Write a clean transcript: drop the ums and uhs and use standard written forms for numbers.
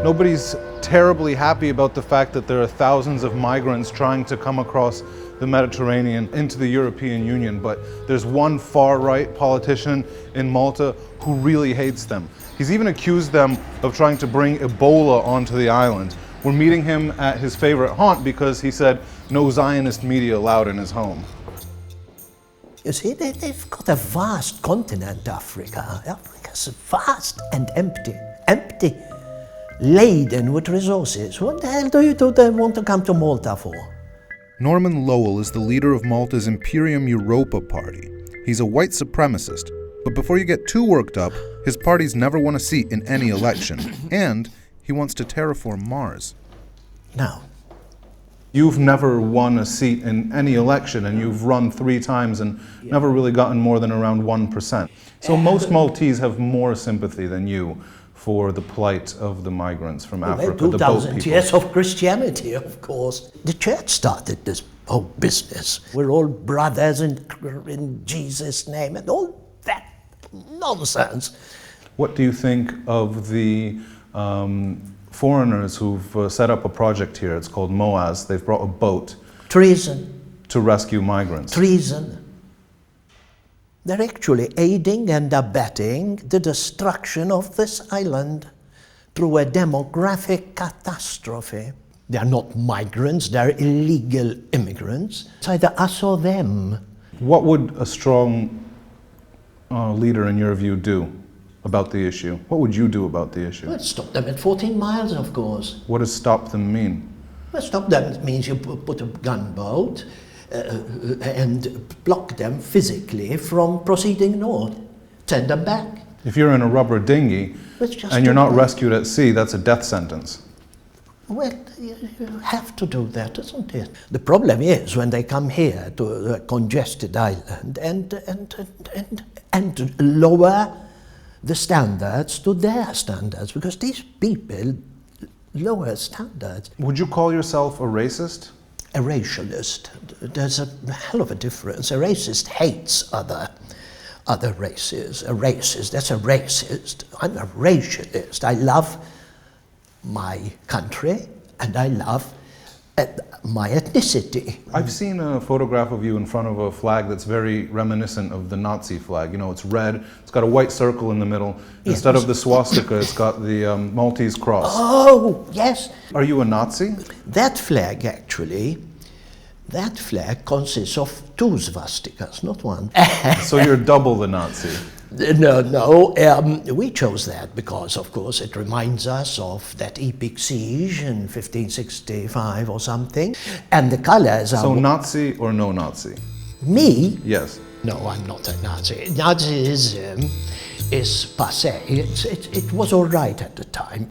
Nobody's terribly happy about the fact that there are thousands of migrants trying to come across the Mediterranean into the European Union, but there's one far-right politician in Malta who really hates them. He's even accused them of trying to bring Ebola onto the island. We're meeting him at his favorite haunt because he said no Zionist media allowed in his home. You see, they've got a vast continent, Africa. Africa's vast and empty. Empty. Laden with resources. What the hell do they want to come to Malta for? Norman Lowell is the leader of Malta's Imperium Europa party. He's a white supremacist, but before you get too worked up, his party's never won a seat in any election, and he wants to terraform Mars. No. You've never won a seat in any election, and you've run 3 times and never really gotten more than around 1%. So most Maltese have more sympathy than you for the plight of the migrants from Africa, the boat 2,000 people. years of Christianity, of course. The church started this whole business. We're all brothers in Jesus' name and all that nonsense. What do you think of the foreigners who've set up a project here? It's called MOAS. They've brought a boat. Treason. To rescue migrants. Treason. They're actually aiding and abetting the destruction of this island through a demographic catastrophe. They're not migrants, they're illegal immigrants. It's either us or them. What would a strong leader, in your view, do about the issue? What would you do about the issue? Well, stop them at 14 miles, of course. What does stop them mean? Well, stop them means you put a gunboat and block them physically from proceeding north. Send them back. If you're in a rubber dinghy and you're not rescued at sea, that's a death sentence. Well, you have to do that, isn't it? The problem is when they come here to a congested island and lower the standards to their standards, because these people lower standards. Would you call yourself a racist? A racialist. There's a hell of a difference. A racist hates other races. A racist, that's a racist. I'm a racialist. I love my country and I love my ethnicity. I've seen a photograph of you in front of a flag that's very reminiscent of the Nazi flag. You know, it's red, it's got a white circle in the middle. Yes. Instead of the swastika, it's got the Maltese cross. Oh, yes. Are you a Nazi? That flag, actually, that flag consists of 2 swastikas, not 1. So you're double the Nazi? No, we chose that because, of course, it reminds us of that epic siege in 1565 or something, and the colors are... So Nazi or no Nazi? Me? Yes. No, I'm not a Nazi. Nazism is passé. It was all right at the time.